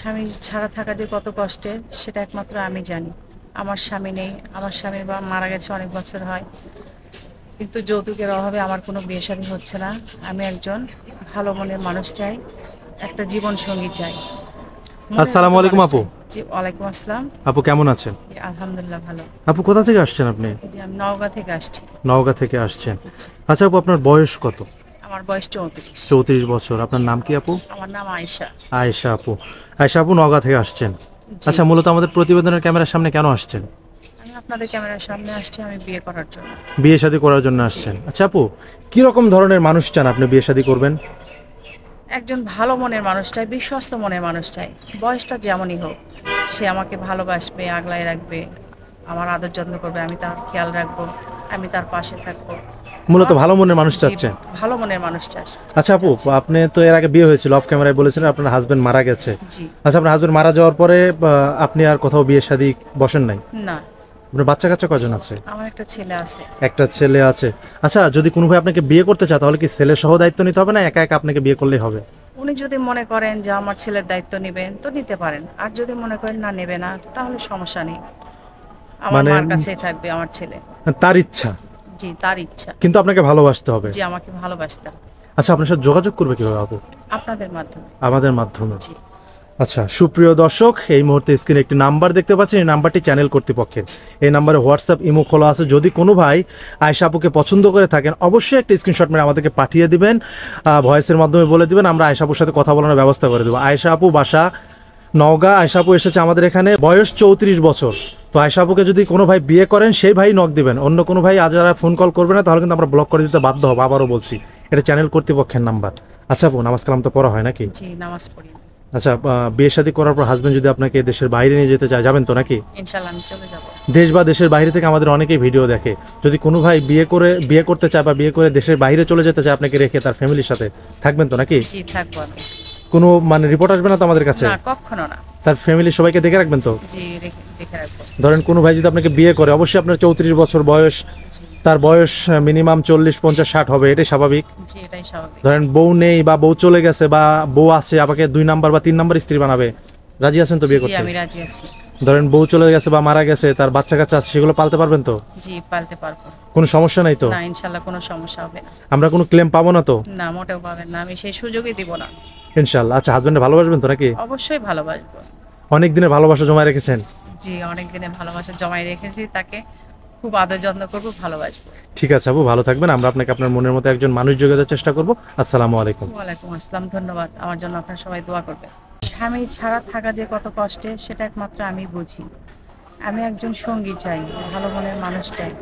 স্বামী ছাড়া থাকা যে কত কষ্টের সেটা একমাত্র আমি জানি। আমার স্বামী নেই, আমার স্বামী মারা গেছে অনেক বছর হয়, কিন্তু যৌতুকের অভাবে আমার কোনো বিয়ে শাদী হচ্ছে না। আমি একজন ভালো মনের মানুষ চাই, একটা জীবন সঙ্গী চাই, মনের মতো আসসালামু আলাইকুম মানুষ আপু। চাই। জি, ওয়ালাইকুম আসসালাম। আপু কেমন আছেন? জি, আলহামদুলিল্লাহ ভালো। আপু কোথা থেকে আসছেন আপনি? জি, আমি নওগাঁ থেকে আসছি। নওগাঁ থেকে আসছেন। জি, আচ্ছা আপু, আপনার বয়স কত? আমার বয়স 34। 34 বছর। আপনার নাম কি আপু? আমার নাম আয়েশা। আয়েশা আপু। আয়েশা আপু নওগাঁ থেকে আসছেন। জি, আচ্ছা, মূলত আমাদের প্রতিবেদনের ক্যামেরার সামনে কেন আসছেন? আমি আপনাদের ক্যামেরার সামনে আসছি আমি বিয়ে করার জন্য। বিয়ে শাদী করার জন্য জি, আসছেন। আচ্ছা আপু, কিরকম ধরনের মানুষ চান আপনি বিয়ে শাদী করবেন? একজন ভালো মনের মানুষ চাই, বিশ্বস্ত মনের মানুষ চাই। বয়সটা যেমনই হোক, সে আমাকে ভালোবাসবে, আগলায় রাখবে, আমার আদর যত্ন করবে, আমি তার খেয়াল রাখবো, আমি তার পাশে থাকবো। মূলত আমার ভালো মনের মানুষ জি, চাচ্ছেন। ভালো মনের মানুষ আচ্ছা আপু, চাচ্ছি। আপনি তো এর আগে বিয়ে হয়েছিল, অফ ক্যামেরায় বলেছিলেন আপনার হাজবেন্ড মারা গেছে। জি, আচ্ছা, আপনার হাজবেন্ড মারা যাওয়ার পরে আপনি আর কোথাও বিয়ে শাদী বসেন নাই? না, আপনার বাচ্চা কাচ্চা কজন আছে? আমার একটা ছেলে আছে। একটা ছেলে আছে। আচ্ছা, যদি কোনো ভাই আপনাকে বিয়ে করতে চায় তাহলে কি ছেলে সহ দায়িত্ব নিতে হবে, না একা একা আপনাকে বিয়ে করলেই হবে? উনি যদি মনে করেন যে আমার ছেলের দায়িত্ব নেবেন তো নিতে পারেন, আর যদি মনে করেন না নেবে না তাহলে সমস্যা নেই, আমার মানে মার কাছেই থাকবে আমার ছেলে। তার ইচ্ছা, জি, তার ইচ্ছা। কিন্তু আপনাকে ভালোবাসতে হবে। জি, আমাকে ভালোবাসতে হবে। আচ্ছা, আপনার সাথে যোগাযোগ করবে কিভাবে আপু? আপনাদের মাধ্যমে। আমাদের মাধ্যমে। জি, আচ্ছা, সুপ্রিয় দর্শক, এই মুহূর্তে স্ক্রিনে একটি নাম্বার দেখতে পাচ্ছেন, এই নাম্বারটি চ্যানেল কর্তৃপক্ষের। এই নাম্বারে হোয়াটসঅ্যাপ ইমো খোলা আছে। যদি কোনো ভাই আয়েশা আপুকে পছন্দ করে থাকেন অবশ্যই একটা স্ক্রিনশট মেরে আমাদেরকে পাঠিয়ে দিবেন, ভয়েসের মাধ্যমে বলে দিবেন, আমরা আয়েশা আপুর সাথে কথা বলানোর ব্যবস্থা করে দেবো। আয়েশা আপু বাসা নওগাঁ। আয়েশা আপু এসেছে আমাদের এখানে, বয়স 34 বছর। তো আয়েশা আপুকে যদি কোনো ভাই বিয়ে করেন সেই ভাই নক দিবেন, অন্য কোনো ভাই আজ যারা ফোন কল করবে না তাহলে কিন্তু আমরা ব্লক করে দিতে বাধ্য হবো। আবারও বলছি, এটা চ্যানেল কর্তৃপক্ষের নাম্বার। আচ্ছা আপু, নামাজ কালাম তো পড়া হয় নাকি? জি, নামাজ পড়ি। আচ্ছা, বিয়ে শাদী করার পর হাজবেন্ড যদি আপনাকে দেশের বাইরে নিয়ে যেতে চায়, যাবেন তো নাকি? ইনশাল্লাহ আমি চলে যাব। দেশ বা দেশের বাইরে থেকে আমাদের অনেকেই ভিডিও দেখে। যদি কোনো ভাই বিয়ে করতে চায় বা বিয়ে করে দেশের বাইরে চলে যেতে চায় আপনাকে রেখে, তার ফ্যামিলির সাথে থাকবেন তো নাকি? জি, থাকবো আমি। কোনো মানে রিপোর্ট আসবে না তো আমাদের কাছে? না, কখনো না। তার ফ্যামিলির সবাইকে দেখে রাখবেন তো? জি, দেখে রাখবো। ধরেন কোনো ভাই যদি আপনাকে বিয়ে করে, অবশ্যই আপনার 34 বছর বয়স, জি, তার বয়স মিনিমাম 40 50 60 হবে, এটাই স্বাভাবিক। জি, এটাই স্বাভাবিক। ধরেন বউ নেই বা বউ চলে গেছে বা বউ আছে, আমাকে 2 নাম্বার বা 3 নাম্বার স্ত্রী বানাবে, রাজি আছেন তো বিয়ে জি, করতে? আমি রাজি আছি। ধরেন বউ চলে গেছে বা মারা গেছে, তার বাচ্চা কাচ্চা আছে, সেগুলো পালতে পারবেন তো? জি, পালতে পারবো। কোনো সমস্যা নাই তো? না, ইনশাল্লাহ কোনো সমস্যা হবে না। আমরা কোনো ক্লেম পাবো না তো? না, মোটেও পাবেন না, আমি সেই সুযোগই দিব না। ইনশাল্লাহ। আচ্ছা, হাজবেন্ডে ভালোবাসবেন তো নাকি? অবশ্যই ভালোবাসবো। অনেক দিনের ভালোবাসা জমা রেখেছেন। জি, অনেক দিনের ভালোবাসা জমাই রেখেছি, তাকে খুব আদর যত্ন করবো, ভালোবাসবো। ঠিক আছে আপু, ভালো থাকবেন। আমরা আপনাকে আপনার মনের মতো একজন মানুষ যোগাযোগের চেষ্টা করব। আসসালামু আলাইকুম। ওয়ালাইকুম আসসালাম, ধন্যবাদ। আমার জন্য আপনারা সবাই দোয়া করবেন। স্বামী ছাড়া থাকা যে কত কষ্টের সেটা একমাত্র আমি বুঝি। আমি একজন সঙ্গী চাই, ভালো মনের মানুষ চাই।